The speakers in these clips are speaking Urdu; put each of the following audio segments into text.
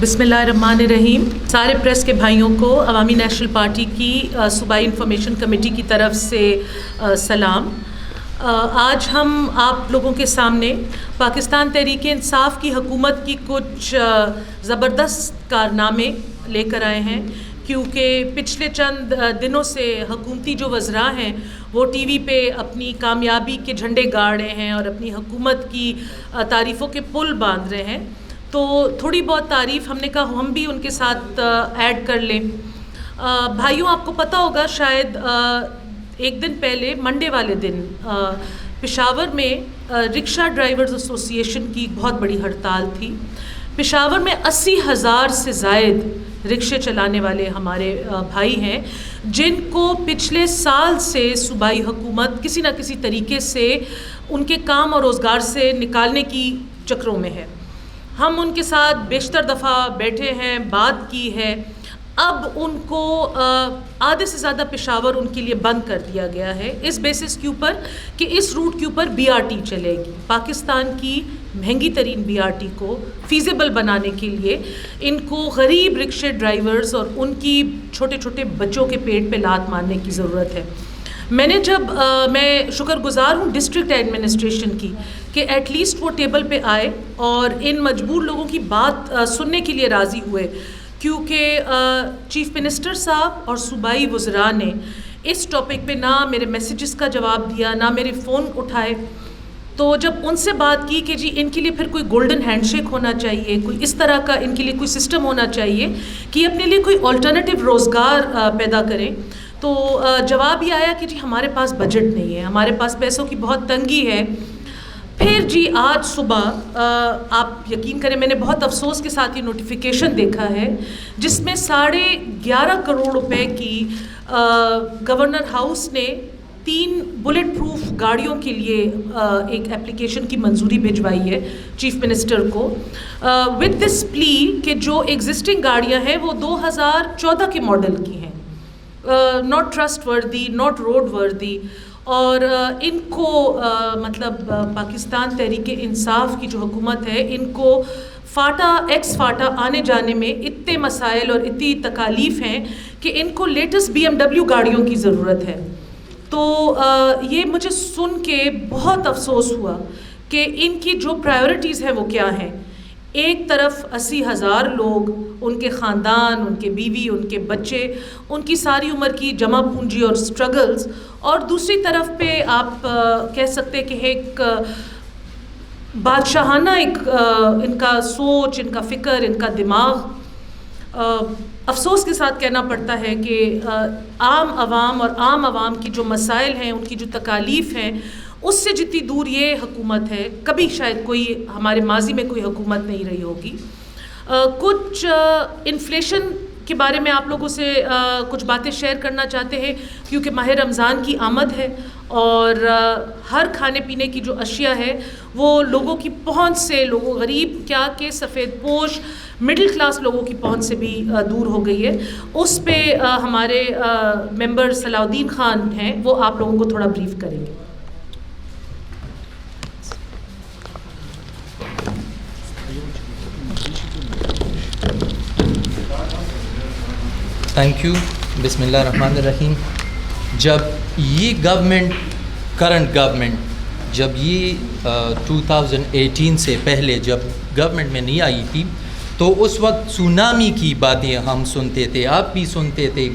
بسم اللہ الرحمن الرحیم. سارے پریس کے بھائیوں کو عوامی نیشنل پارٹی کی صوبائی انفارمیشن کمیٹی کی طرف سے سلام. آج ہم آپ لوگوں کے سامنے پاکستان تحریک انصاف کی حکومت کی کچھ زبردست کارنامے لے کر آئے ہیں، کیونکہ پچھلے چند دنوں سے حکومتی جو وزراء ہیں وہ ٹی وی پہ اپنی کامیابی کے جھنڈے گاڑ رہے ہیں اور اپنی حکومت کی تعریفوں کے پل باندھ رہے ہیں. تو تھوڑی بہت تعریف ہم نے کہا ہم بھی ان کے ساتھ ایڈ کر لیں. بھائیوں، آپ کو پتہ ہوگا شاید ایک دن پہلے منڈے والے دن پشاور میں رکشہ ڈرائیورز ایسوسی ایشن کی بہت بڑی ہڑتال تھی. پشاور میں 80,000 سے زائد رکشے چلانے والے ہمارے بھائی ہیں، جن کو پچھلے سال سے صوبائی حکومت کسی نہ کسی طریقے سے ان کے کام اور روزگار سے نکالنے کی چکروں میں ہے. ہم ان کے ساتھ بیشتر دفعہ بیٹھے ہیں، بات کی ہے. اب ان کو آدھے سے زیادہ پشاور ان کے لیے بند کر دیا گیا ہے اس بیسس کے اوپر کہ اس روٹ کے اوپر BRT چلے گی. پاکستان کی مہنگی ترین BRT کو فیزیبل بنانے کے لیے ان کو غریب رکشے ڈرائیورز اور ان کی چھوٹے چھوٹے بچوں کے پیٹ پہ لات مارنے کی ضرورت ہے. میں شکر گزار ہوں ڈسٹرکٹ ایڈمنسٹریشن کی کہ ایٹ لیسٹ وہ ٹیبل پہ آئے اور ان مجبور لوگوں کی بات سننے کے لیے راضی ہوئے، کیونکہ چیف منسٹر صاحب اور صوبائی وزراء نے اس ٹاپک پہ نہ میرے میسیجز کا جواب دیا، نہ میرے فون اٹھائے. تو جب ان سے بات کی کہ جی ان کے لیے پھر کوئی گولڈن ہینڈ شیک ہونا چاہیے، کوئی اس طرح کا ان کے لیے کوئی سسٹم ہونا چاہیے کہ اپنے لیے کوئی آلٹرنیٹیو روزگار پیدا کریں، تو جواب یہ آیا کہ جی ہمارے پاس بجٹ نہیں ہے، ہمارے پاس پیسوں کی بہت تنگی ہے. پھر جی آج صبح آپ یقین کریں میں نے بہت افسوس کے ساتھ یہ نوٹیفیکیشن دیکھا ہے جس میں 11.5 کروڑ روپے کی گورنر ہاؤس نے 3 بلٹ پروف گاڑیوں کے لیے ایک اپلیکیشن کی منظوری بھجوائی ہے چیف منسٹر کو، ود دس پلی کہ جو ایگزسٹنگ گاڑیاں ہیں وہ 2014 کے ماڈل کی ہیں، ناٹ ٹرسٹ وردی، ناٹ روڈ وردی. اور ان کو مطلب پاکستان تحریک انصاف کی جو حکومت ہے ان کو ایکس فاٹا آنے جانے میں اتنے مسائل اور اتنی تکالیف ہیں کہ ان کو لیٹسٹ BMW گاڑیوں کی ضرورت ہے. تو یہ مجھے سن کے بہت افسوس ہوا کہ ان کی جو پرائیورٹیز ہیں وہ کیا ہیں. ایک طرف 80,000 لوگ، ان کے خاندان، ان کے بیوی، ان کے بچے، ان کی ساری عمر کی جمع پونجی اور سٹرگلز، اور دوسری طرف پہ آپ کہہ سکتے کہ ایک بادشاہانہ ان کا سوچ، ان کا فکر، ان کا دماغ. افسوس کے ساتھ کہنا پڑتا ہے کہ عام عوام کی جو مسائل ہیں، ان کی جو تکالیف ہیں، اس سے جتنی دور یہ حکومت ہے کبھی شاید کوئی ہمارے ماضی میں کوئی حکومت نہیں رہی ہوگی. کچھ انفلیشن کے بارے میں آپ لوگوں سے کچھ باتیں شیئر کرنا چاہتے ہیں، کیونکہ ماہ رمضان کی آمد ہے اور ہر کھانے پینے کی جو اشیاء ہے وہ لوگوں کی پہنچ سے، لوگوں غریب کیا کہ سفید پوش مڈل کلاس لوگوں کی پہنچ سے بھی دور ہو گئی ہے. اس پہ ہمارے ممبر صلاح الدین خان ہیں، وہ آپ لوگوں کو تھوڑا بریف کریں گے. Thank you. بسم اللہ الرحمن الرحیم. جب یہ کرنٹ گورنمنٹ جب یہ 2018 سے پہلے جب گورنمنٹ میں نہیں آئی تھی تو اس وقت سونامی کی باتیں ہم سنتے تھے، آپ بھی سنتے تھے،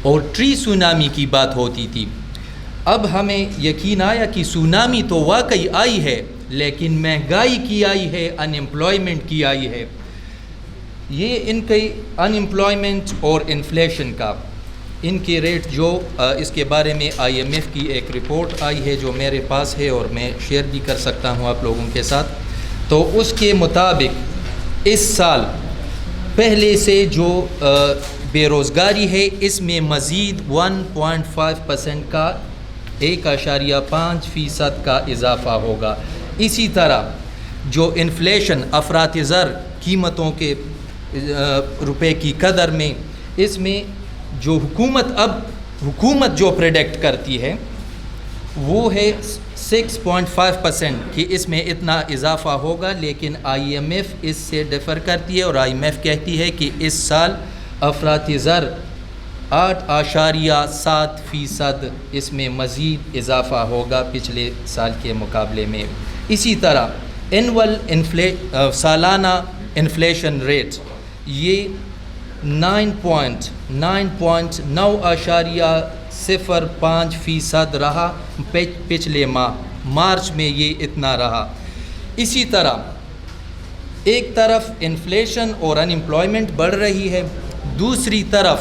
اور ٹری سونامی کی بات ہوتی تھی. اب ہمیں یقین آیا کہ سونامی تو واقعی آئی ہے، لیکن مہنگائی کی آئی ہے، انمپلائمنٹ کی آئی ہے. یہ ان کی انمپلائمنٹ اور انفلیشن کا ان کے ریٹ جو اس کے بارے میں IMF کی ایک رپورٹ آئی ہے جو میرے پاس ہے اور میں شیئر بھی کر سکتا ہوں آپ لوگوں کے ساتھ. تو اس کے مطابق اس سال پہلے سے جو بے روزگاری ہے اس میں مزید 1.5% کا 1.5% کا اضافہ ہوگا. اسی طرح جو انفلیشن افراط زر قیمتوں کے روپے کی قدر میں، اس میں جو حکومت جو پریڈکٹ کرتی ہے وہ ہے 6.5% کہ اس میں اتنا اضافہ ہوگا، لیکن IMF اس سے ڈفر کرتی ہے اور IMF کہتی ہے کہ اس سال افراطِ زر 8.7% اس میں مزید اضافہ ہوگا پچھلے سال کے مقابلے میں۔ اسی طرح اینول سالانہ انفلیشن ریٹ یہ 9.05% رہا پچھلے ماہ مارچ میں، یہ اتنا رہا۔ اسی طرح ایک طرف انفلیشن اور ان امپلائمنٹ بڑھ رہی ہے، دوسری طرف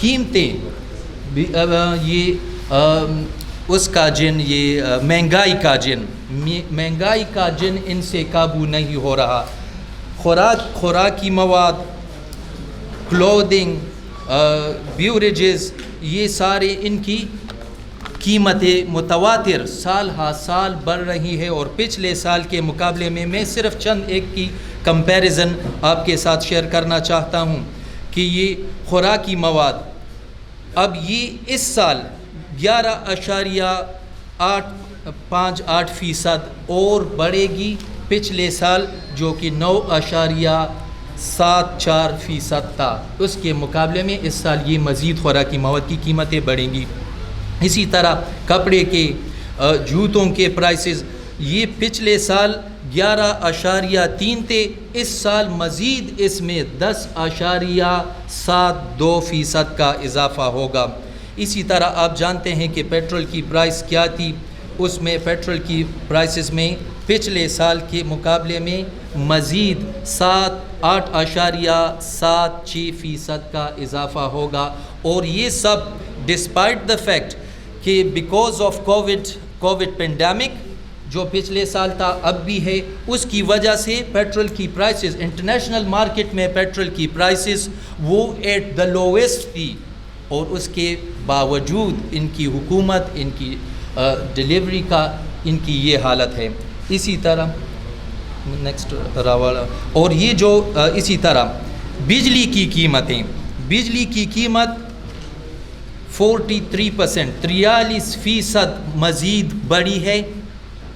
قیمتیں یہ اس کا جن یہ مہنگائی کا جن ان سے قابو نہیں ہو رہا۔ خوراکی مواد، کلودنگ، بیوریجز، یہ سارے ان کی قیمتیں متواتر سال ہا سال بڑھ رہی ہے، اور پچھلے سال کے مقابلے میں صرف چند ایک کی کمپیریزن آپ کے ساتھ شیئر کرنا چاہتا ہوں کہ یہ خوراکی مواد اب یہ اس سال 11.58% اور بڑھے گی پچھلے سال جو کہ 9.74% تھا، اس کے مقابلے میں اس سال یہ مزید خوراکی مواد کی قیمتیں بڑھیں گی۔ اسی طرح کپڑے کے، جوتوں کے پرائسز یہ پچھلے سال 11.3 تھے، اس سال مزید اس میں 10.72% کا اضافہ ہوگا۔ اسی طرح آپ جانتے ہیں کہ پیٹرول کی پرائس کیا تھی، اس میں پیٹرول کی پرائسز میں پچھلے سال کے مقابلے میں مزید 8.76% کا اضافہ ہوگا، اور یہ سب ڈسپائٹ دا فیکٹ کہ بیکاز آف کووڈ پینڈیمک جو پچھلے سال تھا اب بھی ہے، اس کی وجہ سے پیٹرول کی پرائسز انٹرنیشنل مارکیٹ میں پیٹرول کی پرائسز وہ ایٹ دا لویسٹ تھی، اور اس کے باوجود ان کی حکومت، ان کی ڈیلیوری کا ان کی یہ حالت ہے۔ اسی طرح نیکسٹ راوالا، اور یہ جو اسی طرح بجلی کی قیمت 43% مزید بڑھی ہے،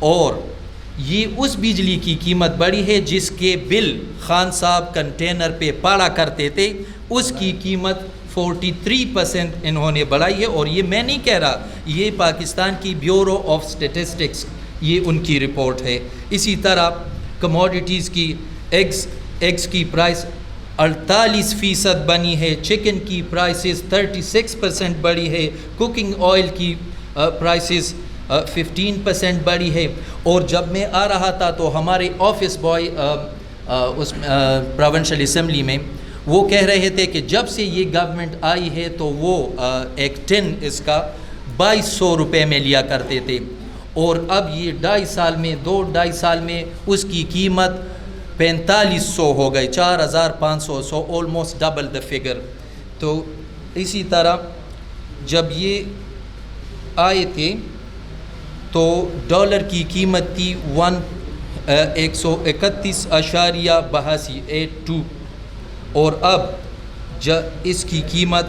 اور یہ اس بجلی کی قیمت بڑھی ہے جس کے بل خان صاحب کنٹینر پہ پاڑا کرتے تھے، اس کی قیمت 43% انہوں نے بڑھائی ہے، اور یہ میں نہیں کہہ رہا، یہ پاکستان کی بیورو آف اسٹیٹسٹکس یہ ان کی رپورٹ ہے۔ اسی طرح کموڈیٹیز کی ایگز کی پرائس 48% بنی ہے، چکن کی پرائسز 36% بڑھی ہے، کوکنگ آئل کی پرائسز 15% بڑھی ہے۔ اور جب میں آ رہا تھا تو ہمارے آفس بوائے اس پروونشل اسمبلی میں وہ کہہ رہے تھے کہ جب سے یہ گورنمنٹ آئی ہے تو وہ ایک ٹن اس کا 2200 روپے میں لیا کرتے تھے، اور اب یہ 2.5 سال میں اس کی قیمت 4500 ہو گئی، 4500، سو آلموسٹ ڈبل دا فگر۔ تو اسی طرح جب یہ آئے تھے تو ڈالر کی قیمت تھی 131.82، اور اب اس کی قیمت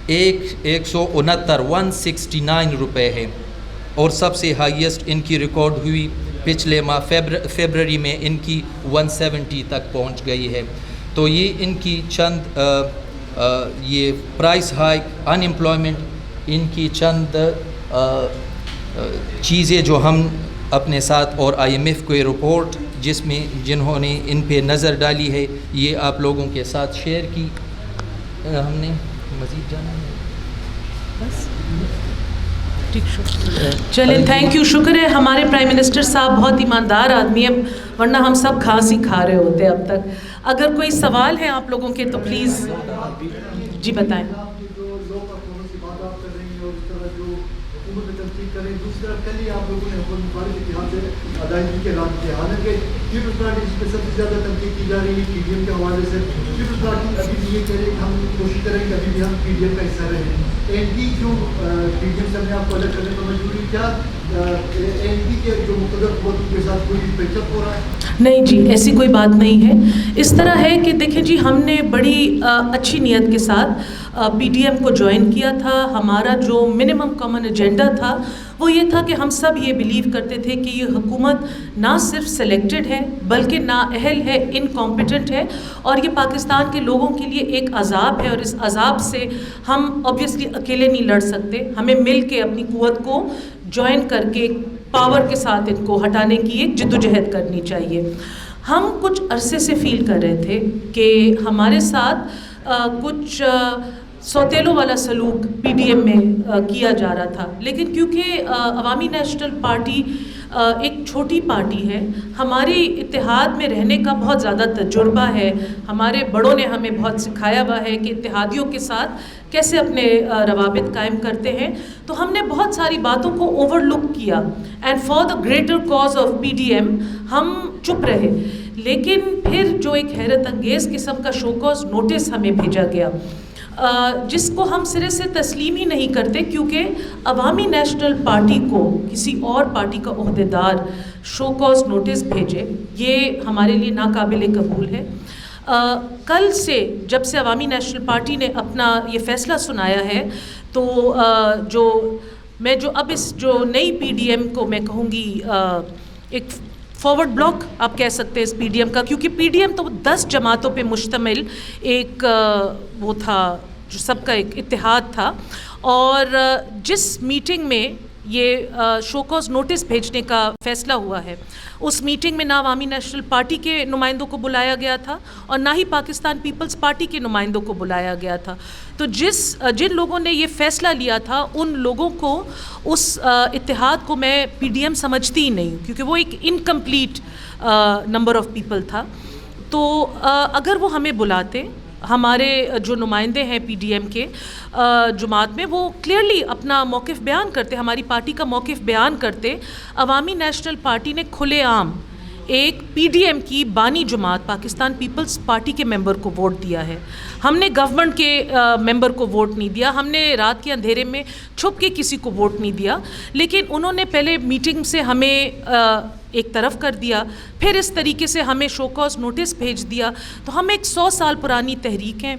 169 روپے ہے، اور سب سے ہائیسٹ ان کی ریکارڈ ہوئی پچھلے ماہ فیبرری میں ان کی 170 تک پہنچ گئی ہے۔ تو یہ ان کی چند یہ پرائس ہائیک، ان امپلائمنٹ، ان کی چند چیزیں جو ہم اپنے ساتھ، اور IMF کو یہ رپورٹ جنہوں نے ان پہ نظر ڈالی ہے، یہ آپ لوگوں کے ساتھ شیئر کی۔ ہم نے مزید جانا ہے بس ٹھیک، چلیں، تھینک یو، شکر ہے۔ ہمارے پرائم منسٹر صاحب بہت ایماندار آدمی ہیں، ورنہ ہم سب گھاس ہی کھا رہے ہوتے اب تک۔ اگر کوئی سوال ہے آپ لوگوں کے تو پلیز جی بتائیں۔ تصدیق کریں. دوسری طرف کل ہی آپ لوگوں نے حکومت مخالف اتحاد سے ادائیگی کے اعلان کیا. حالانکہ پیپلز پارٹی جس پہ سب سے زیادہ تنقید کی جا رہی ہے پی ڈی ایم کے حوالے سے, پیپلز پارٹی ابھی بھی یہ کہہ رہی ہے کہ ہم کوشش کریں کہ ابھی بھی ہم پی ڈی ایم کا حصہ رہیں. این پی کیوں پی ڈی ایم سے اپنے آپ کو الگ کرنے پر مجبوری, کیا این پی کے جو مقرر قوتوں کے ساتھ کوئی پیچ اپ ہو رہا ہے؟ نہیں جی, ایسی کوئی بات نہیں ہے. اس طرح ہے کہ دیکھیں جی, ہم نے بڑی اچھی نیت کے ساتھ پی ڈی ایم کو جوائن کیا تھا. ہمارا جو منیمم کامن ایجنڈا تھا وہ یہ تھا کہ ہم سب یہ بلیو کرتے تھے کہ یہ حکومت نہ صرف سلیکٹڈ ہے بلکہ نااہل ہے, انکمپیٹنٹ ہے, اور یہ پاکستان کے لوگوں کے لیے ایک عذاب ہے, اور اس عذاب سے ہم آبویسلی اکیلے نہیں لڑ سکتے. ہمیں مل کے اپنی قوت کو جوائن کر کے پاور کے ساتھ ان کو ہٹانے کی ایک جدوجہد کرنی چاہیے. ہم کچھ عرصے سے فیل کر رہے تھے کہ ہمارے ساتھ کچھ سوتیلوں والا سلوک پی ڈی ایم میں کیا جا رہا تھا, لیکن کیونکہ عوامی نیشنل پارٹی ایک چھوٹی پارٹی ہے, ہماری اتحاد میں رہنے کا بہت زیادہ تجربہ ہے, ہمارے بڑوں نے ہمیں بہت سکھایا ہوا ہے کہ اتحادیوں کے ساتھ کیسے اپنے روابط قائم کرتے ہیں, تو ہم نے بہت ساری باتوں کو اوور لک کیا, and for the greater cause of P D M ہم چپ رہے. لیکن پھر جو ایک حیرت انگیز قسم کا شو کاز نوٹس ہمیں بھیجا گیا, جس کو ہم سرے سے تسلیم ہی نہیں کرتے, کیونکہ عوامی نیشنل پارٹی کو کسی اور پارٹی کا عہدیدار شو کاز نوٹس بھیجے, یہ ہمارے لیے ناقابل قبول ہے. کل سے جب سے عوامی نیشنل پارٹی نے اپنا یہ فیصلہ سنایا ہے, تو جو اب اس جو نئی پی ڈی ایم کو میں کہوں گی ایک فارورڈ بلاک آپ کہہ سکتے ہیں اس پی ڈی ایم کا, کیونکہ پی ڈی ایم تو 10 جماعتوں پہ مشتمل ایک وہ تھا جو سب کا ایک اتحاد تھا, اور جس میٹنگ میں یہ شو کاز نوٹس بھیجنے کا فیصلہ ہوا ہے, اس میٹنگ میں نہ عوامی نیشنل پارٹی کے نمائندوں کو بلایا گیا تھا اور نہ ہی پاکستان پیپلز پارٹی کے نمائندوں کو بلایا گیا تھا. تو جن لوگوں نے یہ فیصلہ لیا تھا ان لوگوں کو, اس اتحاد کو میں پی ڈی ایم سمجھتی ہی نہیں, کیونکہ وہ ایک انکمپلیٹ نمبر آف پیپل تھا. تو اگر وہ ہمیں بلاتے, ہمارے جو نمائندے ہیں پی ڈی ایم کے جماعت میں, وہ کلیئرلی اپنا موقف بیان کرتے, ہماری پارٹی کا موقف بیان کرتے. عوامی نیشنل پارٹی نے کھلے عام ایک پی ڈی ایم کی بانی جماعت پاکستان پیپلز پارٹی کے ممبر کو ووٹ دیا ہے. ہم نے گورنمنٹ کے ممبر کو ووٹ نہیں دیا, ہم نے رات کے اندھیرے میں چھپ کے کسی کو ووٹ نہیں دیا, لیکن انہوں نے پہلے میٹنگ سے ہمیں ایک طرف کر دیا, پھر اس طریقے سے ہمیں شو کاز نوٹس بھیج دیا. تو ہم ایک 100 سال پرانی تحریک ہیں,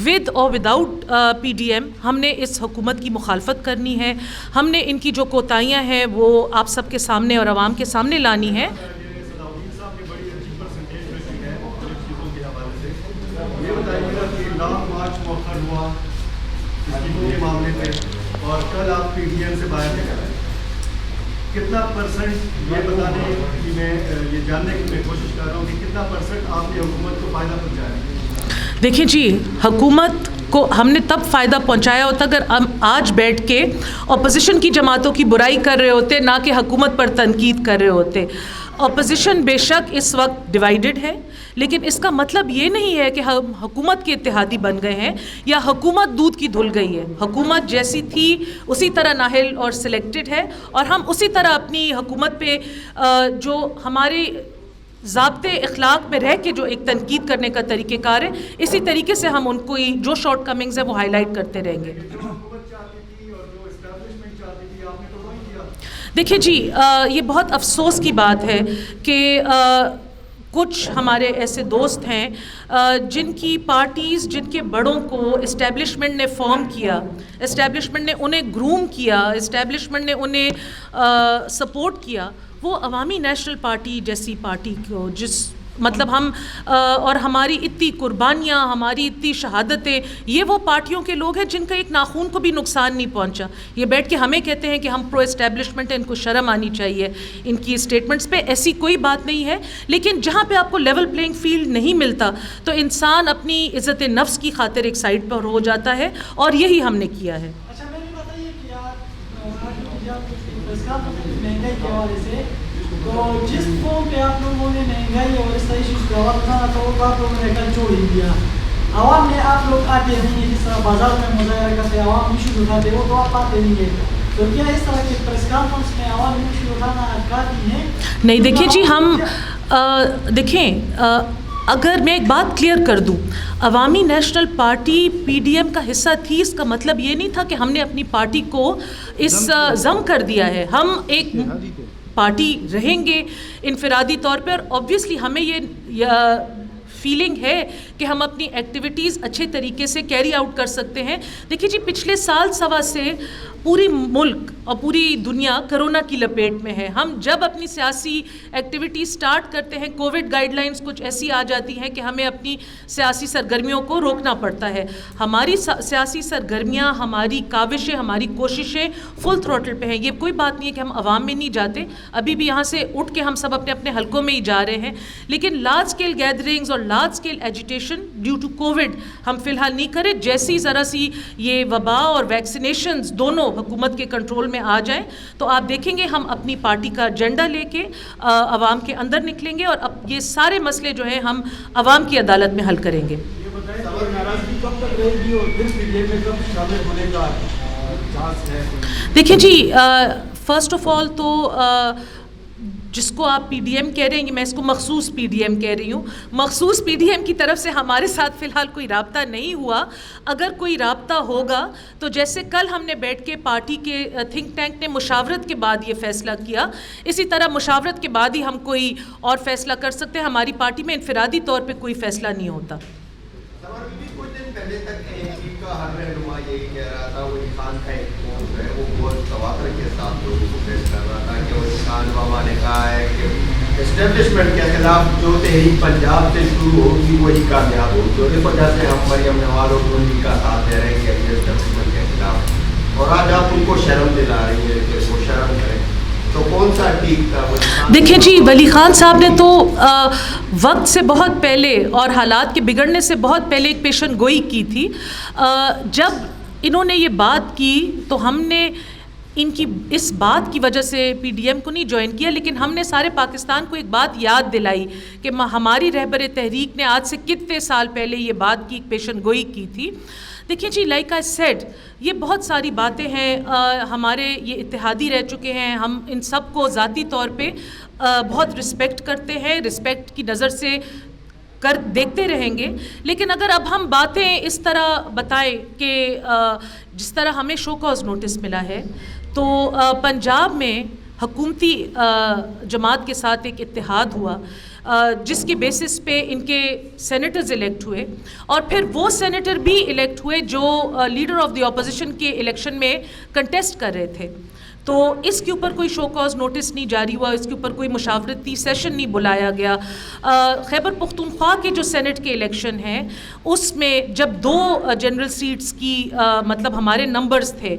ود اور وداؤٹ پی ڈی ایم ہم نے اس حکومت کی مخالفت کرنی ہے. ہم نے ان کی جو کوتاہیاں ہیں وہ آپ سب کے سامنے اور عوام کے سامنے لانی ہے. اور کل آپ پی ڈی ایم سے باہر نکل رہے, کتنا پرسنٹ یہ بتانے کی میں یہ جاننے کی میں کوشش کر رہا ہوں کہ کتنا پرسنٹ آپ نے حکومت کو فائدہ پہنچایا؟ دیکھیں جی, حکومت کو ہم نے تب فائدہ پہنچایا ہوتا اگر ہم آج بیٹھ کے اپوزیشن کی جماعتوں کی برائی کر رہے ہوتے, نہ کہ حکومت پر تنقید کر رہے ہوتے. اپوزیشن بے شک اس وقت ڈیوائیڈڈ ہے, لیکن اس کا مطلب یہ نہیں ہے کہ ہم حکومت کے اتحادی بن گئے ہیں یا حکومت دودھ کی دھل گئی ہے. حکومت جیسی تھی اسی طرح نااہل اور سلیکٹڈ ہے, اور ہم اسی طرح اپنی حکومت پہ جو ہمارے ضابطے اخلاق میں رہ کے جو ایک تنقید کرنے کا طریقہ کار ہے, اسی طریقے سے ہم ان کو جو شارٹ کمنگز ہیں وہ ہائی لائٹ کرتے رہیں گے. دیکھیں جی, یہ بہت افسوس کی بات ہے کہ کچھ ہمارے ایسے دوست ہیں جن کی پارٹیز, جن کے بڑوں کو اسٹیبلشمنٹ نے فارم کیا, اسٹیبلشمنٹ نے انہیں گروم کیا, اسٹیبلشمنٹ نے انہیں سپورٹ کیا, وہ عوامی نیشنل پارٹی جیسی پارٹی کو مطلب ہم اور ہماری اتنی قربانیاں, ہماری اتنی شہادتیں, یہ وہ پارٹیوں کے لوگ ہیں جن کا ایک ناخون کو بھی نقصان نہیں پہنچا. یہ بیٹھ کے ہمیں کہتے ہیں کہ ہم پرو اسٹیبلشمنٹ ہیں, ان کو شرم آنی چاہیے ان کی اسٹیٹمنٹس پہ. ایسی کوئی بات نہیں ہے, لیکن جہاں پہ آپ کو لیول پلینگ فیلڈ نہیں ملتا تو انسان اپنی عزت نفس کی خاطر ایک سائڈ پر ہو جاتا ہے, اور یہی ہم نے کیا ہے. تو جس فارم پہ آپ لوگوں نے مہنگائی اور اس طرح ایشوز کا وقت تھا تو وہ آپ لوگوں نے کل چھوڑ ہی دیا. عوام میں آپ لوگ آتے نہیں ہیں, جس طرح بازار میں مظاہرہ کرتے عوام ایشوز اٹھاتے وہ تو آپ آتے نہیں ہیں. تو کیا اس طرح کے پریس کانفرنس میں عوامی ایشو اٹھانا کافی ہے؟ نہیں دیکھیں جی، ہم دیکھیں اگر میں ایک بات کلیئر کر دوں، Awami National Party P D M کا حصہ تھی، اس کا مطلب یہ نہیں تھا کہ ہم نے اپنی پارٹی کو اس ضم کر دیا ہے. ہم ایک پارٹی رہیں گے انفرادی طور پر. آبویسلی ہمیں یہ فیلنگ ہے کہ ہم اپنی ایکٹیویٹیز اچھے طریقے سے کیری آؤٹ کر سکتے ہیں. دیکھیے جی، پچھلے سال سوا سے پوری ملک اور پوری دنیا کرونا کی لپیٹ میں ہے. ہم جب اپنی سیاسی ایکٹیویٹی سٹارٹ کرتے ہیں، کووڈ گائیڈ لائنز کچھ ایسی آ جاتی ہیں کہ ہمیں اپنی سیاسی سرگرمیوں کو روکنا پڑتا ہے. ہماری سیاسی سرگرمیاں، ہماری کاوشیں، ہماری کوششیں فل تھروٹل پہ ہیں. یہ کوئی بات نہیں ہے کہ ہم عوام میں نہیں جاتے، ابھی بھی یہاں سے اٹھ کے ہم سب اپنے اپنے حلقوں میں ہی جا رہے ہیں. لیکن لارج اسکیل گیدرنگز اور large scale agitation due to Covid ہم فی الحال نہیں کریں. جیسی ذرا سی یہ وبا اور ویکسینیشنز دونوں حکومت کے کنٹرول میں آ جائیں تو آپ دیکھیں گے ہم اپنی پارٹی کا ایجنڈا لے کے عوام کے اندر نکلیں گے اور اب یہ سارے مسئلے جو ہیں ہم عوام کی عدالت میں حل کریں گے. دیکھیں جی، فرسٹ آف آل تو جس کو آپ پی ڈی ایم کہہ رہے ہیں، میں اس کو مخصوص پی ڈی ایم کہہ رہی ہوں. مخصوص پی ڈی ایم کی طرف سے ہمارے ساتھ فی الحال کوئی رابطہ نہیں ہوا. اگر کوئی رابطہ ہوگا تو جیسے کل ہم نے بیٹھ کے پارٹی کے تھنک ٹینک نے مشاورت کے بعد یہ فیصلہ کیا، اسی طرح مشاورت کے بعد ہی ہم کوئی اور فیصلہ کر سکتے ہیں. ہماری پارٹی میں انفرادی طور پہ کوئی فیصلہ نہیں ہوتا. کچھ دن پہلے تک NCP کا ہر رہنما یہی کہہ رہا تھا، ولی خان کا ایک فون ہے وہ بہت تواتر کے ساتھ لوگوں کو پیش کر رہا تھا کہ ولی خان بابا نے کہا ہے کہ اسٹیبلشمنٹ کے خلاف جو تحریک پنجاب سے شروع ہوگی وہی کامیاب ہوگی، اور اس وجہ سے ہم مریم نواز اور انہیں کا ساتھ دے رہے ہیں کہ اسٹیبلشمنٹ کے خلاف، اور آج آپ ان کو شرم دلا رہی ہیں کہ وہ شرم کریں. تو کون سا ٹھیک تھا؟ دیکھیں جی، ولی خان صاحب نے تو وقت سے بہت پہلے اور حالات کے بگڑنے سے بہت پہلے ایک پیشن گوئی کی تھی. جب انہوں نے یہ بات کی تو ہم نے ان کی اس بات کی وجہ سے پی ڈی ایم کو نہیں جوائن کیا، لیکن ہم نے سارے پاکستان کو ایک بات یاد دلائی کہ ہماری رہبر تحریک نے آج سے کتنے سال پہلے یہ بات کی ایک پیشن گوئی کی تھی. دیکھیں جی، لائک آئی سیڈ، یہ بہت ساری باتیں ہیں. ہمارے یہ اتحادی رہ چکے ہیں، ہم ان سب کو ذاتی طور پہ بہت رسپیکٹ کرتے ہیں، رسپیکٹ کی نظر سے دیکھتے رہیں گے. لیکن اگر اب ہم باتیں اس طرح بتائیں کہ جس طرح ہمیں شو کاز نوٹس ملا ہے، تو پنجاب میں حکومتی جماعت کے ساتھ ایک اتحاد ہوا جس کی بیسس پہ ان کے سینیٹرز الیکٹ ہوئے، اور پھر وہ سینیٹر بھی الیکٹ ہوئے جو لیڈر آف دی اپوزیشن کے الیکشن میں کنٹیسٹ کر رہے تھے. تو اس کے اوپر کوئی شو کاز نوٹس نہیں جاری ہوا، اس کے اوپر کوئی مشاورتی سیشن نہیں بلایا گیا. خیبر پختونخوا کے جو سینٹ کے الیکشن ہیں اس میں جب 2 جنرل سیٹس کی مطلب ہمارے نمبرز تھے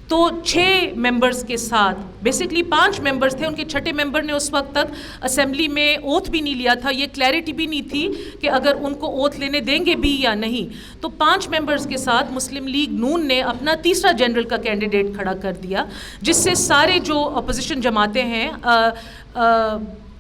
تو 6 ممبرز کے ساتھ بیسکلی 5 ممبرز تھے، ان کے چھٹے ممبر نے اس وقت تک اسمبلی میں اوتھ بھی نہیں لیا تھا، یہ کلیئرٹی بھی نہیں تھی کہ اگر ان کو اوتھ لینے دیں گے بھی یا نہیں. تو 5 ممبرز کے ساتھ مسلم لیگ نون نے اپنا تیسرا جنرل کا کینڈیڈیٹ کھڑا کر دیا، جس سے سارے جو اپوزیشن جماعتیں ہیں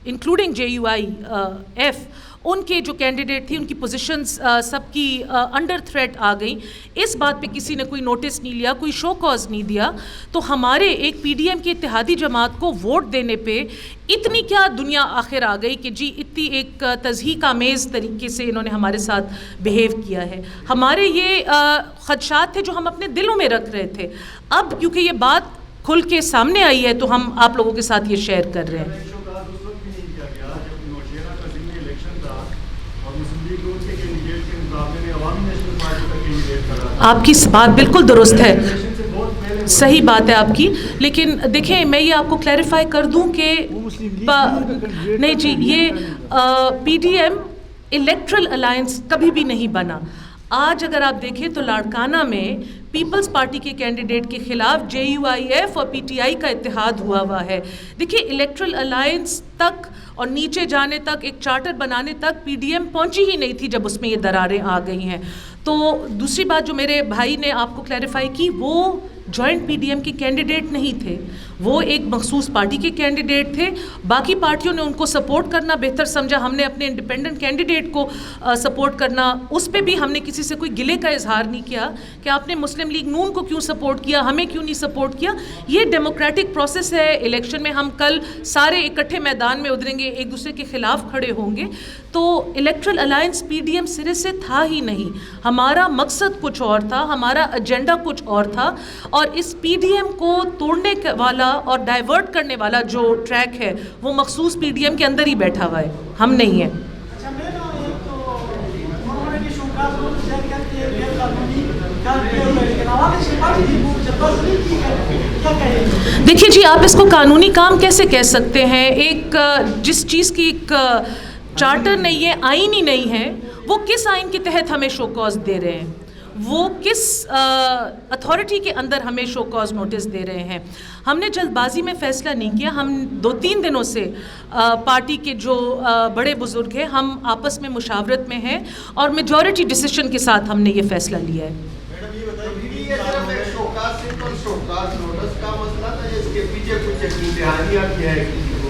انکلوڈنگ JUIF، ان کے جو کینڈیڈیٹ تھی ان کی پوزیشنز سب کی انڈر تھریٹ آ گئیں. اس بات پہ کسی نے کوئی نوٹس نہیں لیا، کوئی شو کاز نہیں دیا. تو ہمارے ایک پی ڈی ایم کی اتحادی جماعت کو ووٹ دینے پہ اتنی کیا دنیا آخر آ گئی کہ جی اتنی ایک تضحیک آمیز طریقے سے انہوں نے ہمارے ساتھ بیہیو کیا ہے. ہمارے یہ خدشات تھے جو ہم اپنے دلوں میں رکھ رہے تھے. اب کیونکہ یہ بات کھل کے سامنے آئی ہے تو ہم آپ لوگوں کے ساتھ یہ شیئر کر رہے ہیں. آپ کی بات بالکل درست ہے، صحیح بات ہے آپ کی. لیکن دیکھیں میں یہ آپ کو کلیریفائی کر دوں کہ نہیں جی، یہ P D M electoral alliance کبھی بھی نہیں بنا. آج اگر آپ دیکھیں تو لاڑکانہ میں پیپلز پارٹی کے کینڈیڈیٹ کے خلاف JUIF اور PTI کا اتحاد ہوا ہے. دیکھیے الیکٹرل الائنس تک اور نیچے جانے تک، ایک چارٹر بنانے تک پی ڈی ایم پہنچی ہی نہیں تھی جب اس میں یہ دراریں آ گئی ہیں. تو دوسری بات جو میرے بھائی نے آپ کو کلیریفائی کی، وہ جوائنٹ پی ڈی ایم کے کینڈیڈیٹ نہیں تھے، وہ ایک مخصوص پارٹی کے کینڈیڈیٹ تھے, باقی پارٹیوں نے ان کو سپورٹ کرنا بہتر سمجھا, ہم نے اپنے انڈیپینڈنٹ کینڈیڈیٹ کو سپورٹ کرنا, اس پہ بھی ہم نے کسی سے کوئی گلے کا اظہار نہیں کیا کہ آپ نے مسلم لیگ نون کو کیوں سپورٹ کیا, ہمیں کیوں نہیں سپورٹ کیا. یہ ڈیموکریٹک پروسیس ہے. الیکشن میں ہم کل سارے اکٹھے میدان میں اتریں گے, ایک دوسرے کے خلاف کھڑے ہوں گے. تو electoral alliance P D M سرے سے تھا ہی نہیں. ہمارا مقصد کچھ اور تھا, ہمارا ایجنڈا کچھ اور تھا, اور اس پی ڈی ایم کو توڑنے والا اور ڈائیورٹ کرنے والا جو ٹریک ہے وہ مخصوص پی ڈی ایم کے اندر ہی بیٹھا ہوا ہے, ہم نہیں ہیں. اچھا میں نا ایک تو انہوں نے بھی شوکات لوگ شہر کرتے ہیں غیر قانونی کام کیا ہوئے, لیکن عوامی شفاتی کی جباز نہیں کی کیا کہیں. دیکھیے جی, آپ اس کو قانونی کام کیسے کہہ سکتے ہیں؟ ایک جس چیز کی ایک چارٹر نہیں ہے, آئین ہی نہیں ہے, وہ کس آئین کے تحت ہمیں شو کاز دے رہے ہیں, وہ کس اتھارٹی کے اندر ہمیں شو کاز نوٹس دے رہے ہیں؟ ہم نے جلد بازی میں فیصلہ نہیں کیا. ہم 2-3 دنوں سے پارٹی کے جو بڑے بزرگ ہیں ہم آپس میں مشاورت میں ہیں, اور میجورٹی ڈیسیشن کے ساتھ ہم نے یہ فیصلہ لیا ہے. یہ صرف ایک شوکاز سمپل شوکاز نوٹس کا مسئلہ تھا, اس کے پیچھے کچھ یقین دہانیاں کیا ہے کسی کو؟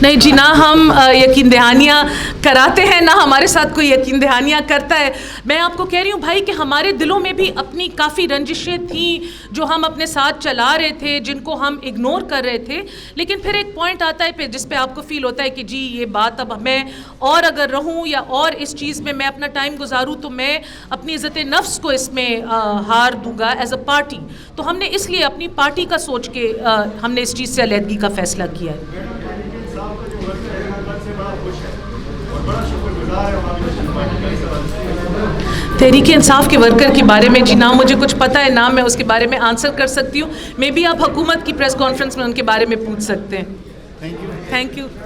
نہیں جی, نہ ہم یقین دہانیاں کراتے ہیں, نہ ہمارے ساتھ کوئی یقین دہانیاں کرتا ہے. میں آپ کو کہہ رہی ہوں بھائی کہ ہمارے دلوں میں بھی اپنی کافی رنجشیں تھیں جو ہم اپنے ساتھ چلا رہے تھے, جن کو ہم اگنور کر رہے تھے. لیکن پھر ایک پوائنٹ آتا ہے پہ جس پہ آپ کو فیل ہوتا ہے کہ جی یہ بات اب میں اور اگر رہوں یا اور اس چیز میں اپنا ٹائم گزاروں تو میں اپنی عزت نفس کو اس میں ہار دوں گا ایز اے پارٹی. تو ہم نے اس لیے اپنی پارٹی کا سوچ کے ہم نے اس چیز سے علیحدگی کا فیصلہ کیا ہے. تحریک انصاف کے ورکر کے بارے میں جی نہ مجھے کچھ پتہ ہے, نہ میں اس کے بارے میں آنسر کر سکتی ہوں. مے بی آپ حکومت کی پریس کانفرنس میں ان کے بارے میں پوچھ سکتے ہیں. Thank you.